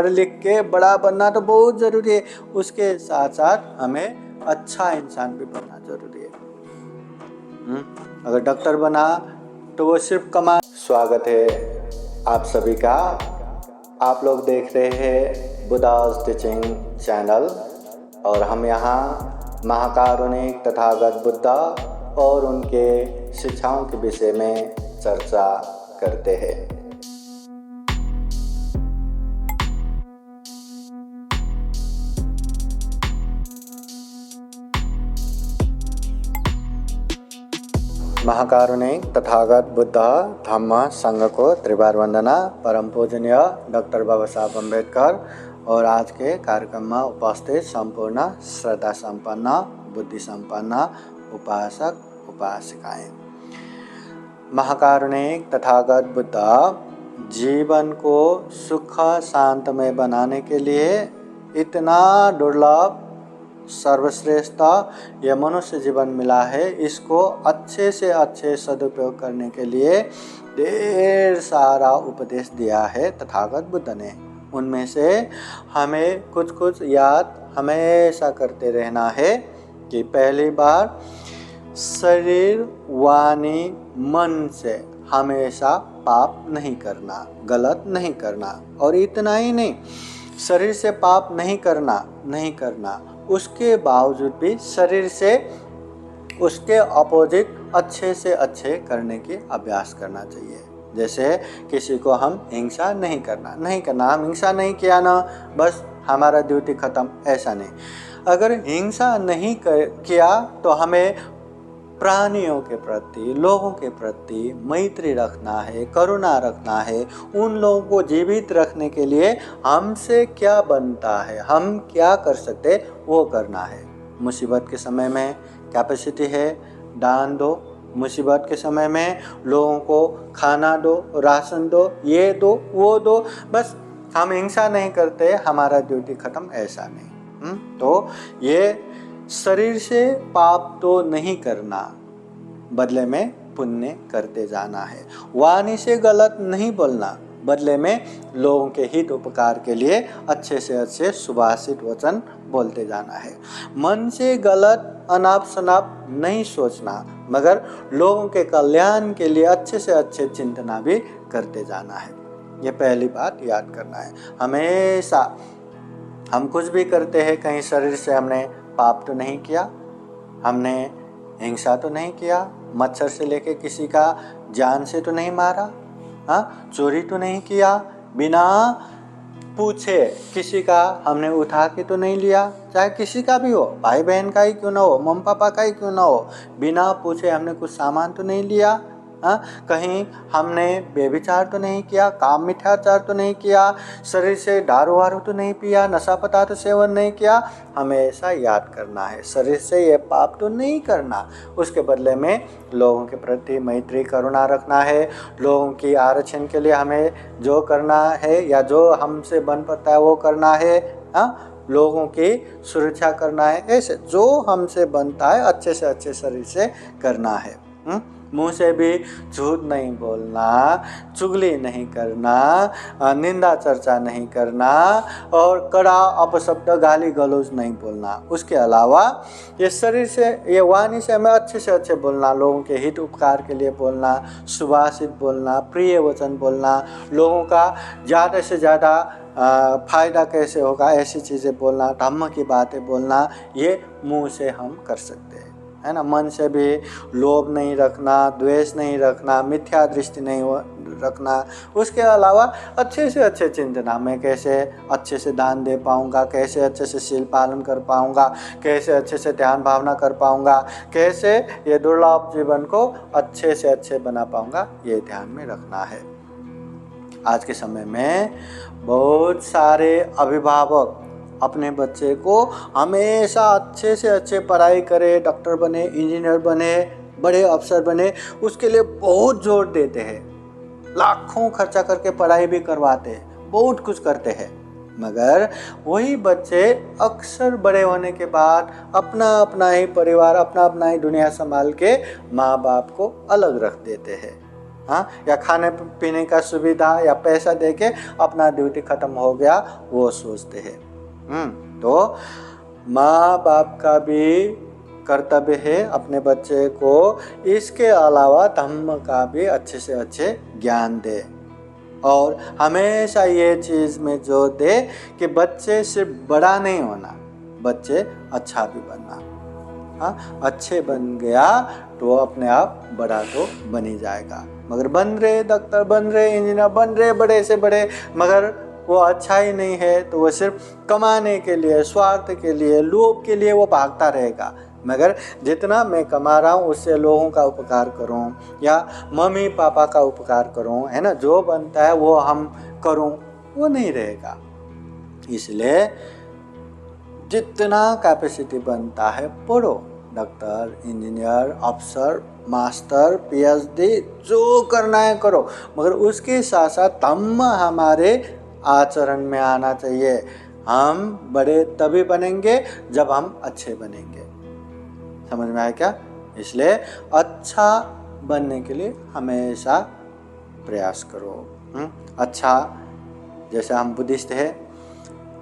पढ़ लिख के बड़ा बनना तो बहुत ज़रूरी है, उसके साथ साथ हमें अच्छा इंसान भी बनना ज़रूरी है। अगर डॉक्टर बना तो वो सिर्फ कमा। स्वागत है आप सभी का। आप लोग देख रहे हैं बुद्धास टीचिंग चैनल और हम यहाँ महाकारुणिक तथागत बुद्धा और उनके शिक्षाओं के विषय में चर्चा करते हैं। महाकारुणिक तथागत बुद्ध धम्म संघ को त्रिवार वंदना। परम पूजनीय डॉक्टर बाबा साहब अम्बेडकर और आज के कार्यक्रम में उपस्थित संपूर्ण श्रद्धा संपन्न बुद्धि संपन्न उपासक उपासिकाएं। महाकारुणिक तथागत बुद्ध जीवन को सुख शांतमय बनाने के लिए इतना दुर्लभ सर्वश्रेष्ठ यह मनुष्य जीवन मिला है, इसको अच्छे से अच्छे सदुपयोग करने के लिए ढेर सारा उपदेश दिया है तथागत बुद्ध ने। उनमें से हमें कुछ कुछ याद हमेशा करते रहना है कि पहली बार शरीर वाणी मन से हमेशा पाप नहीं करना, गलत नहीं करना। और इतना ही नहीं, शरीर से पाप नहीं करना, उसके बावजूद भी शरीर से उसके अपोजिट अच्छे से अच्छे करने की अभ्यास करना चाहिए। जैसे किसी को हम हिंसा नहीं करना, हम हिंसा नहीं किया ना बस हमारा ड्यूटी ख़त्म, ऐसा नहीं। अगर हिंसा नहीं किया तो हमें प्राणियों के प्रति, लोगों के प्रति मैत्री रखना है, करुणा रखना है। उन लोगों को जीवित रखने के लिए हमसे क्या बनता है, हम क्या कर सकते वो करना है। मुसीबत के समय में कैपेसिटी है दान दो, मुसीबत के समय में लोगों को खाना दो, राशन दो, ये दो वो दो। बस हम हिंसा नहीं करते, हमारा ड्यूटी ख़त्म, ऐसा नहीं। तो ये शरीर से पाप तो नहीं करना, बदले में पुण्य करते जाना है। वाणी से गलत नहीं बोलना, बदले में लोगों के हित उपकार के लिए अच्छे से अच्छे सुभाषित वचन बोलते जाना है। मन से गलत अनाप शनाप नहीं सोचना, मगर लोगों के कल्याण के लिए अच्छे से अच्छे चिंतना भी करते जाना है। ये पहली बात याद करना है। हमेशा हम कुछ भी करते हैं, कहीं शरीर से हमने पाप तो नहीं किया, हमने हिंसा तो नहीं किया, मच्छर से लेके किसी का जान से तो नहीं मारा, चोरी तो नहीं किया, बिना पूछे किसी का हमने उठा के तो नहीं लिया, चाहे किसी का भी हो, भाई बहन का ही क्यों ना हो, मम्मी पापा का ही क्यों ना हो, बिना पूछे हमने कुछ सामान तो नहीं लिया। कहीं हमने बेविचार तो नहीं किया, काम मिथ्याचार तो नहीं किया, शरीर से दारू वारू तो नहीं पिया, नशा पदार्थ सेवन नहीं किया। हमेशा याद करना है शरीर से ये पाप तो नहीं करना। उसके बदले में लोगों के प्रति मैत्री करुणा रखना है। लोगों की आरक्षण के लिए हमें जो करना है या जो हमसे बन पड़ता है वो करना है। लोगों की सुरक्षा करना है। ऐसे जो हमसे बनता है अच्छे से अच्छे शरीर से करना है। मुँह से भी झूठ नहीं बोलना, चुगली नहीं करना, निंदा चर्चा नहीं करना और कड़ा अपशब्द गाली गलौज नहीं बोलना। उसके अलावा ये शरीर से, ये वाणी से हमें अच्छे से अच्छे बोलना, लोगों के हित उपकार के लिए बोलना, सुभाषित बोलना, प्रिय वचन बोलना, लोगों का ज़्यादा से ज़्यादा फ़ायदा कैसे होगा ऐसी चीज़ें बोलना, धम्म की बातें बोलना। ये मुँह से हम कर सकते हैं, है ना। मन से भी लोभ नहीं रखना, द्वेष नहीं रखना, मिथ्या दृष्टि नहीं रखना। उसके अलावा अच्छे से अच्छे चिंतना, मैं कैसे अच्छे से दान दे पाऊँगा, कैसे अच्छे से शील पालन कर पाऊँगा, कैसे अच्छे से ध्यान भावना कर पाऊँगा, कैसे ये दुर्लभ जीवन को अच्छे से अच्छे बना पाऊँगा, ये ध्यान में रखना है। आज के समय में बहुत सारे अभिभावक अपने बच्चे को हमेशा अच्छे से अच्छे पढ़ाई करे, डॉक्टर बने, इंजीनियर बने, बड़े अफसर बने, उसके लिए बहुत जोर देते हैं, लाखों खर्चा करके पढ़ाई भी करवाते हैं, बहुत कुछ करते हैं। मगर वही बच्चे अक्सर बड़े होने के बाद अपना अपना ही परिवार, अपना अपना ही दुनिया संभाल के माँ बाप को अलग रख देते हैं। हाँ, या खाने पीने का सुविधा या पैसा देके अपना ड्यूटी खत्म हो गया वो सोचते हैं। तो माँ बाप का भी कर्तव्य है अपने बच्चे को इसके अलावा धम्म का भी अच्छे से अच्छे ज्ञान दे, और हमेशा ये चीज़ में जोर दे कि बच्चे सिर्फ बड़ा नहीं होना, बच्चे अच्छा भी बनना। हाँ, अच्छे बन गया तो अपने आप बड़ा तो बन ही जाएगा। मगर बन रहे डॉक्टर, बन रहे इंजीनियर, बन रहे बड़े से बड़े, मगर वो अच्छा ही नहीं है तो वो सिर्फ कमाने के लिए, स्वार्थ के लिए, लोभ के लिए वो भागता रहेगा। मगर जितना मैं कमा रहा हूँ उससे लोगों का उपकार करूँ या मम्मी पापा का उपकार करूँ, है ना, जो बनता है वो हम करूँ, वो नहीं रहेगा। इसलिए जितना कैपेसिटी बनता है पढ़ो, डॉक्टर, इंजीनियर, अफसर, मास्टर, पीएचडी, जो करना है करो, मगर उसके साथ साथ धम्म हमारे आचरण में आना चाहिए। हम बड़े तभी बनेंगे जब हम अच्छे बनेंगे। समझ में आया क्या? इसलिए अच्छा बनने के लिए हमेशा प्रयास करो। अच्छा, जैसे हम बुद्धिस्ट है,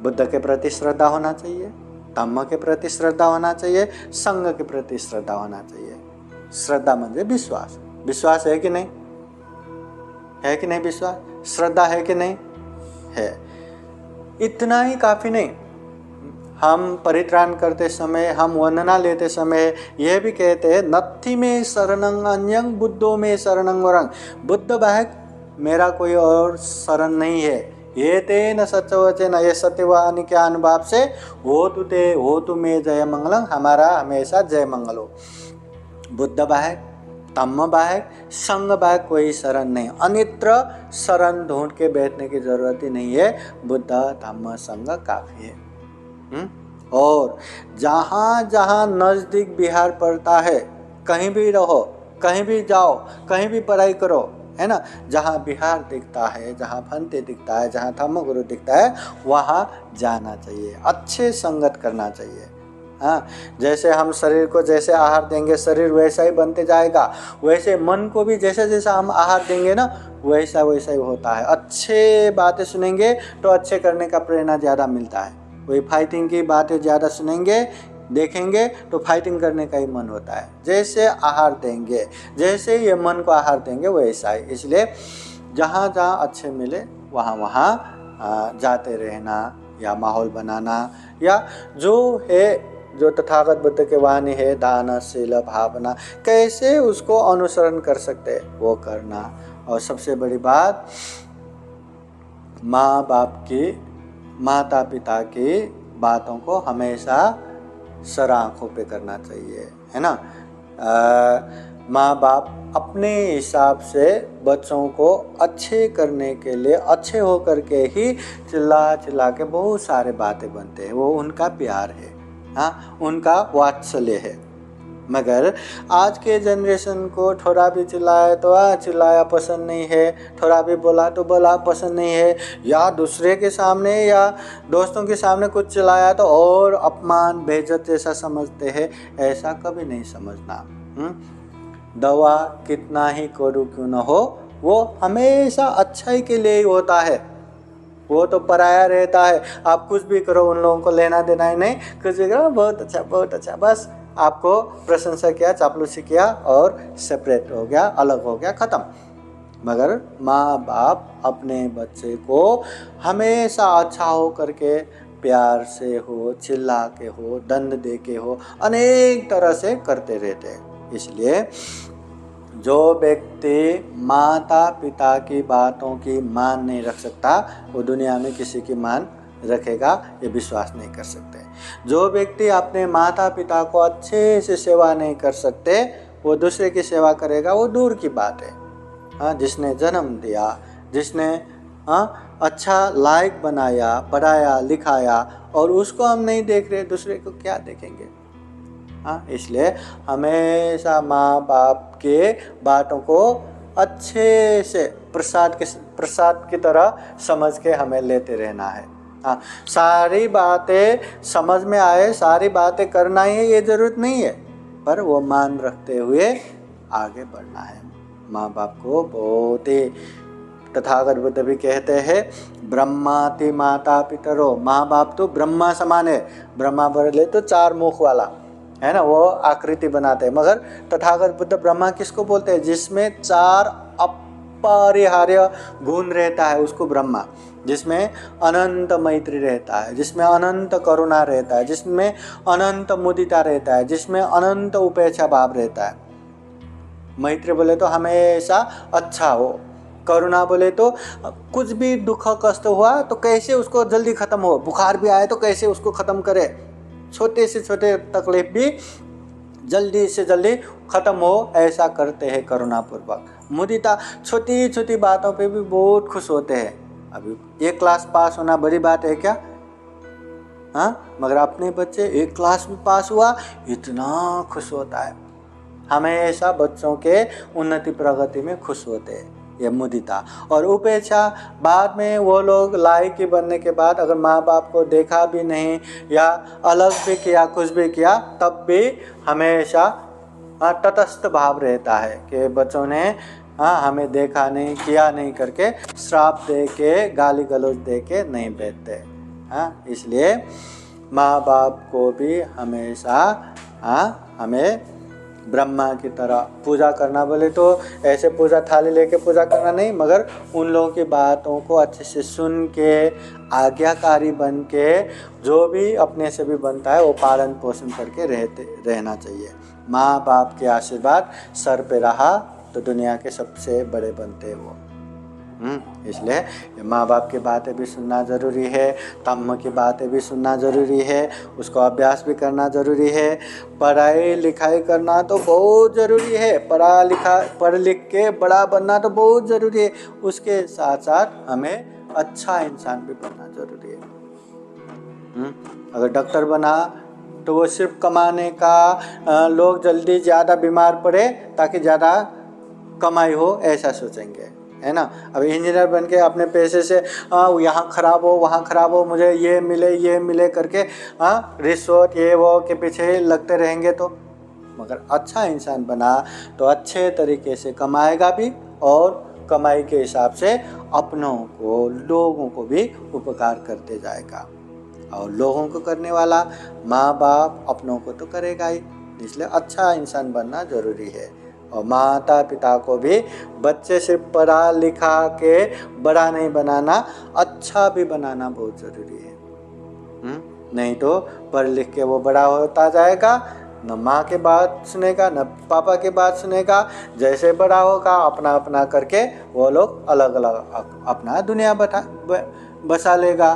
बुद्ध के प्रति श्रद्धा होना चाहिए, धम्म के प्रति श्रद्धा होना चाहिए, संघ के प्रति श्रद्धा होना चाहिए। श्रद्धा म्हणजे विश्वास। विश्वास है कि नहीं? है कि नहीं विश्वास? श्रद्धा है कि नहीं? है। इतना ही काफ़ी नहीं। हम परित्राण करते समय, हम वंदना लेते समय यह भी कहते हैं, नत्थि में शरणं अन्यं बुद्धो में शरणं वरं। बुद्ध बाहेक मेरा कोई और शरण नहीं है। ये तेन सत्यवचन, ये सत्यवाणी के अनुभाव से हो तु में जय मंगलम, हमारा हमेशा जय मंगल हो। बुद्ध बाहेक, धम्म बाहेक, संघ बाहेक कोई शरण नहीं। अन्यत्र शरण ढूंढ के बैठने की जरूरत ही नहीं है। बुद्ध धम्म संघ काफी है। और जहाँ जहाँ नज़दीक बिहार पड़ता है, कहीं भी रहो, कहीं भी जाओ, कहीं भी पढ़ाई करो, है ना, जहाँ बिहार दिखता है, जहाँ फंते दिखता है, जहाँ धम्मगुरु दिखता है, वहाँ जाना चाहिए, अच्छे संगत करना चाहिए। हाँ, जैसे हम शरीर को जैसे आहार देंगे शरीर वैसा ही बनते जाएगा, वैसे मन को भी जैसे जैसा हम आहार देंगे ना वैसा वैसा ही होता है। अच्छे बातें सुनेंगे तो अच्छे करने का प्रेरणा ज़्यादा मिलता है। वही फाइटिंग की बातें ज़्यादा सुनेंगे, देखेंगे तो फाइटिंग करने का ही मन होता है। जैसे आहार देंगे, जैसे ये मन को आहार देंगे वैसा ही। इसलिए जहाँ जहाँ अच्छे मिले वहाँ वहाँ जाते रहना या माहौल बनाना, या जो है, जो तथागत बुद्ध के वाणी है, दान, शील, भावना, कैसे उसको अनुसरण कर सकते हैं वो करना। और सबसे बड़ी बात, माँ बाप की, माता पिता की बातों को हमेशा सर आँखों पे करना चाहिए, है ना। माँ बाप अपने हिसाब से बच्चों को अच्छे करने के लिए अच्छे हो कर के ही चिल्ला चिल्ला के बहुत सारे बातें बनते हैं। वो उनका प्यार है, हाँ, उनका वात्सल्य है। मगर आज के जनरेशन को थोड़ा भी चिल्लाया तो चिल्लाया पसंद नहीं है, थोड़ा भी बोला तो बोला पसंद नहीं है, या दूसरे के सामने या दोस्तों के सामने कुछ चिल्लाया तो और अपमान बेइज्जत जैसा समझते हैं। ऐसा कभी नहीं समझना। दवा कितना ही कड़ू क्यों न हो, वो हमेशा अच्छाई के लिए ही होता है। वो तो पराया रहता है। आप कुछ भी करो, उन लोगों को लेना देना ही नहीं, कुछ भी करो बहुत अच्छा बहुत अच्छा, बस आपको प्रशंसा किया, चापलूसी किया और सेपरेट हो गया, अलग हो गया, ख़त्म। मगर माँ बाप अपने बच्चे को हमेशा अच्छा हो करके, प्यार से हो, चिल्ला के हो, दंड दे के हो, अनेक तरह से करते रहते हैं। इसलिए जो व्यक्ति माता पिता की बातों की मान नहीं रख सकता वो दुनिया में किसी की मान रखेगा, ये विश्वास नहीं कर सकते। जो व्यक्ति अपने माता पिता को अच्छे से सेवा नहीं कर सकते वो दूसरे की सेवा करेगा, वो दूर की बात है। हाँ, जिसने जन्म दिया, जिसने अच्छा लायक बनाया, पढ़ाया लिखाया, और उसको हम नहीं देख रहे, दूसरे को क्या देखेंगे। हाँ, इसलिए हमेशा माँ बाप के बातों को अच्छे से प्रसाद की तरह समझ के हमें लेते रहना है। हाँ, सारी बातें समझ में आए, सारी बातें करना ही है ये ज़रूरत नहीं है, पर वो मान रखते हुए आगे बढ़ना है। माँ बाप को बहुत ही, तथागत बुद्ध भी कहते हैं ब्रह्माति माता पितरो, माँ बाप तो ब्रह्मा समान है। ब्रह्मा बोले तो 4 मुख वाला है ना, वो आकृति बनाते हैं, मगर तथागत बुद्ध ब्रह्मा किसको बोलते हैं? जिसमें 4 अपरिहार्य गुण रहता है उसको ब्रह्मा, जिसमें अनंत मैत्री रहता है, जिसमें अनंत करुणा रहता है, जिसमें अनंत मुदिता रहता है, जिसमें अनंत उपेक्षा भाव रहता है। मैत्री बोले तो हमेशा अच्छा हो, करुणा बोले तो कुछ भी दुख कष्ट हुआ तो कैसे उसको जल्दी खत्म हो, बुखार भी आए तो कैसे उसको खत्म करे, छोटे से छोटे तकलीफ भी जल्दी से जल्दी खत्म हो, ऐसा करते हैं करुणापूर्वक। मुदिता छोटी छोटी बातों पे भी बहुत खुश होते हैं। अभी 1 क्लास पास होना बड़ी बात है क्या? हाँ, मगर अपने बच्चे 1 क्लास में पास हुआ इतना खुश होता है, हमेशा बच्चों के उन्नति प्रगति में खुश होते हैं, ये मुदिता। और उपेक्षा, बाद में वो लोग लायक बनने के बाद अगर माँ बाप को देखा भी नहीं या अलग भी किया, कुछ भी किया, तब भी हमेशा तटस्थ भाव रहता है कि बच्चों ने हमें देखा नहीं, किया नहीं करके श्राप दे के, गाली गलौज दे के नहीं भेजते। इसलिए माँ बाप को भी हमेशा हमें ब्रह्मा की तरह पूजा करना। बोले तो ऐसे पूजा थाली लेके पूजा करना नहीं, मगर उन लोगों की बातों को अच्छे से सुन के, आज्ञाकारी बन के, जो भी अपने से भी बनता है वो पालन पोषण करके रहना चाहिए। माँ बाप के आशीर्वाद सर पे रहा तो दुनिया के सबसे बड़े बनते हैं वो। इसलिए माँ बाप की बातें भी सुनना ज़रूरी है, धम्म की बातें भी सुनना ज़रूरी है, उसको अभ्यास भी करना ज़रूरी है। पढ़ाई लिखाई करना तो बहुत ज़रूरी है, पढ़ लिख के बड़ा बनना तो बहुत ज़रूरी है, उसके साथ साथ हमें अच्छा इंसान भी बनना ज़रूरी है। अगर डॉक्टर बना तो वो सिर्फ कमाने का, लोग जल्दी ज़्यादा बीमार पड़े ताकि ज़्यादा कमाई हो, ऐसा सोचेंगे, है ना। अब इंजीनियर बन के अपने पैसे से यहाँ खराब हो, वहाँ खराब हो, मुझे ये मिले करके रिश्वत ये वो के पीछे लगते रहेंगे तो। मगर अच्छा इंसान बना तो अच्छे तरीके से कमाएगा भी, और कमाई के हिसाब से अपनों को, लोगों को भी उपकार करते जाएगा। और लोगों को करने वाला माँ बाप अपनों को तो करेगा ही, इसलिए अच्छा इंसान बनना ज़रूरी है। और माता पिता को भी बच्चे सिर्फ पढ़ा लिखा के बड़ा नहीं बनाना, अच्छा भी बनाना बहुत ज़रूरी है। नहीं तो पढ़ लिख के वो बड़ा होता जाएगा, न माँ के बात सुनेगा न पापा की बात सुनेगा, जैसे बड़ा होगा अपना अपना करके वो लोग अलग अलग अपना दुनिया बसा लेगा,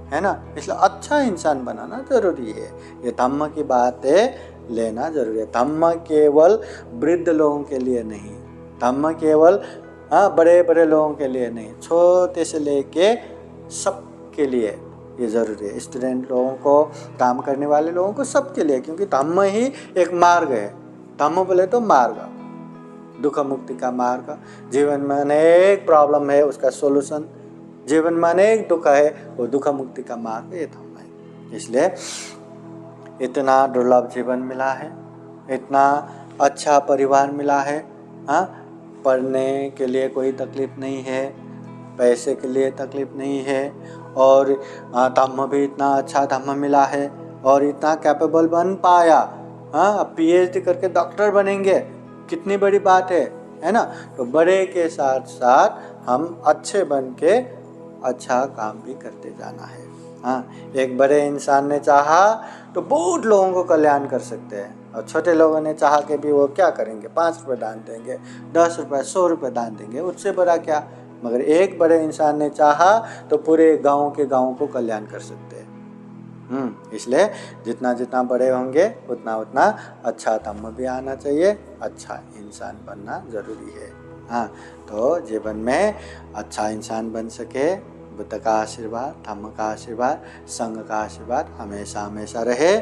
है ना। इसलिए अच्छा इंसान बनाना ज़रूरी है। ये धम्म की बातें लेना जरूरी है। धम्म केवल वृद्ध लोगों के लिए नहीं, धम्म केवल बड़े बड़े लोगों के लिए नहीं, छोटे से लेके सबके लिए ये ज़रूरी है। स्टूडेंट लोगों को, काम करने वाले लोगों को, सबके लिए, क्योंकि धम्म ही एक मार्ग है। धम्म बोले तो मार्ग, दुख मुक्ति का मार्ग। जीवन में अनेक प्रॉब्लम है, उसका सोल्यूशन, जीवन में अनेक दुख है, वो दुख मुक्ति का मार्ग ये धम्म है। इसलिए इतना दुर्लभ जीवन मिला है, इतना अच्छा परिवार मिला है, पढ़ने के लिए कोई तकलीफ़ नहीं है, पैसे के लिए तकलीफ़ नहीं है, और धम्म भी इतना अच्छा धम्म मिला है, और इतना कैपेबल बन पाया। PhD करके डॉक्टर बनेंगे, कितनी बड़ी बात है ना। तो बड़े के साथ साथ हम अच्छे बन के अच्छा काम भी करते जाना है। एक बड़े इंसान ने चाहा तो बहुत लोगों को कल्याण कर सकते हैं, और छोटे लोगों ने चाहा कि भी वो क्या करेंगे, 5 रुपये दान देंगे, 10 रुपये, 100 रुपये दान देंगे, उससे बड़ा क्या। मगर एक बड़े इंसान ने चाहा तो पूरे गांव के गांव को कल्याण कर सकते हैं। इसलिए जितना जितना बड़े होंगे उतना उतना अच्छा धम्म भी आना चाहिए, अच्छा इंसान बनना ज़रूरी है। तो जीवन में अच्छा इंसान बन सके, बुद्ध का आशीर्वाद, धम्म का आशीर्वाद, संघ का आशीर्वाद हमेशा हमेशा रहे।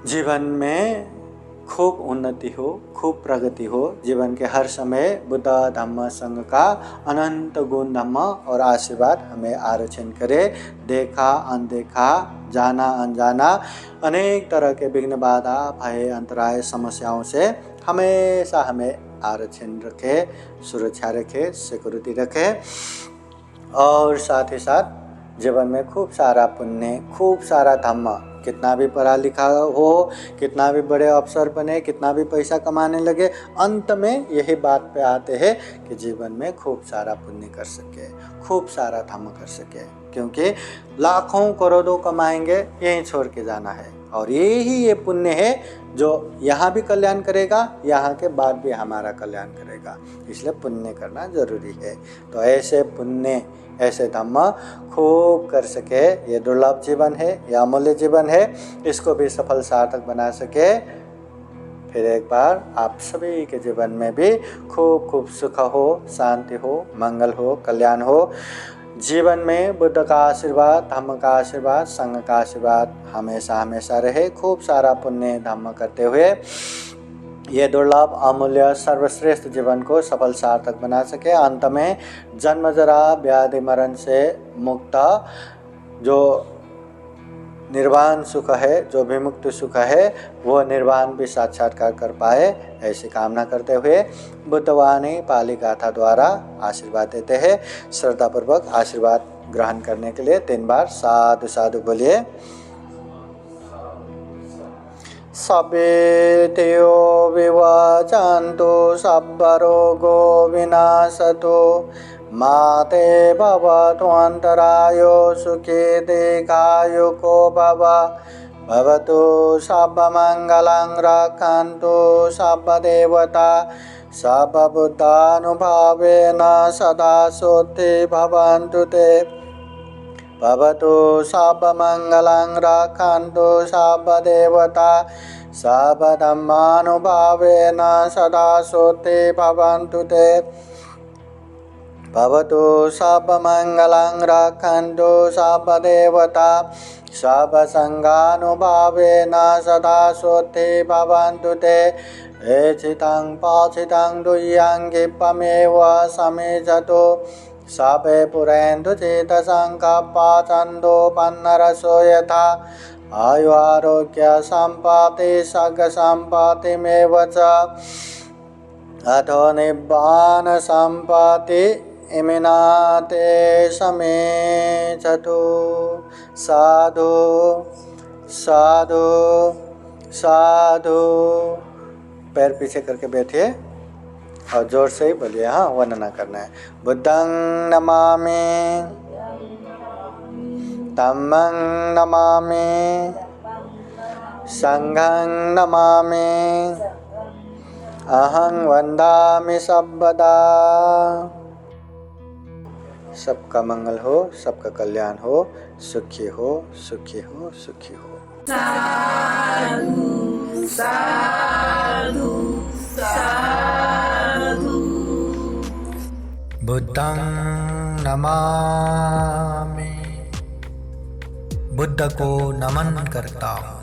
जीवन में खूब उन्नति हो, खूब प्रगति हो, जीवन के हर समय बुद्ध धम्म संघ का अनंत गुण धम्म और आशीर्वाद हमें आरक्षण करे। देखा अनदेखा, जाना अनजाना, अनेक तरह के विघ्न बाधा, भय, अंतराय, समस्याओं से हमेशा हमें आरक्षण रखे, सुरक्षा रखे, सिक्योरिटी रखे और साथ ही साथ जीवन में खूब सारा पुण्य, खूब सारा धम्म, कितना भी पढ़ा लिखा हो, कितना भी बड़े अफसर बने, कितना भी पैसा कमाने लगे, अंत में यही बात पे आते हैं कि जीवन में खूब सारा पुण्य कर सके, खूब सारा धम्म कर सके, क्योंकि लाखों करोड़ों कमाएंगे यहीं छोड़ के जाना है और यही ये पुण्य है जो यहाँ भी कल्याण करेगा, यहाँ के बाद भी हमारा कल्याण करेगा। इसलिए पुण्य करना जरूरी है। तो ऐसे पुण्य, ऐसे धम्म खूब कर सके, ये दुर्लभ जीवन है, ये अमूल्य जीवन है, इसको भी सफल सार्थक बना सके। फिर एक बार आप सभी के जीवन में भी खूब खूब सुख हो, शांति हो, मंगल हो, कल्याण हो। जीवन में बुद्ध का आशीर्वाद, धम्म का आशीर्वाद, संघ का आशीर्वाद हमेशा हमेशा रहे। खूब सारा पुण्य धम्म करते हुए ये दुर्लभ, अमूल्य, सर्वश्रेष्ठ जीवन को सफल सार्थक बना सके। अंत में जन्म जरा व्याधि मरण से मुक्त जो निर्वाण सुख है, जो विमुक्त सुख है, वो निर्वाण भी साक्षात्कार कर पाए, ऐसी कामना करते हुए बुद्धवाणी पाली गाथा द्वारा आशीर्वाद देते हैं। श्रद्धापूर्वक आशीर्वाद ग्रहण करने के लिए 3 बार साधु साधु बोलिए। सबे तेयो विवाचान्तु सब्बरोगो विनाशतो माते भवतु अन्तरायो सुखे दीर्घायुको भवतु सर्वमङ्गलं रक्षन्तु सर्वदेवता सर्वबुद्धानुभावेन सदा शुद्धि भवन्तु ते। भवतु सर्वमङ्गलं रक्षन्तु सर्वदेवता सर्वधर्मानुभावेन सदा शुद्धि भवन्तु ते। भवतु सर्वमङ्गलं रक्षन्तु सर्वदेवता सर्वसङ्गानुभावेन सदा शुद्धि भवन्तु ते। एचितं पाचितं दुह्यं क्षिप्रमेव समेजतु सपे पुरेन्दु चेतसङ्कप्पा छन्दोपन्नरसो यथा आयु आरोग्य सम्पत्ति सर्गसम्पत्तिमेव च अथो निब्बान सम्पत्ति इमिनाते समेचतु। साधु साधु साधु। पैर पीछे करके बैठिए और जोर से ही बोलिए। हाँ, वंदना करना है। बुद्धं नमामि, धम्मं नमामि, संघं नमामि, अहं वन्दामि सर्वदा। सबका मंगल हो, सबका कल्याण हो, सुखी हो, सुखी हो, सुखी हो। साधु साधु साधु। बुद्धं नमामि, बुद्ध को नमन करता हूँ।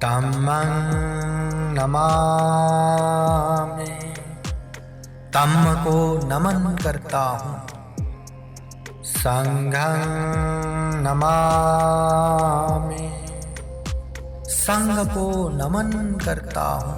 धम्मं नमामि, धम्म को नमन करता हूँ। संघं नमामि, संघ को नमन करता हूँ।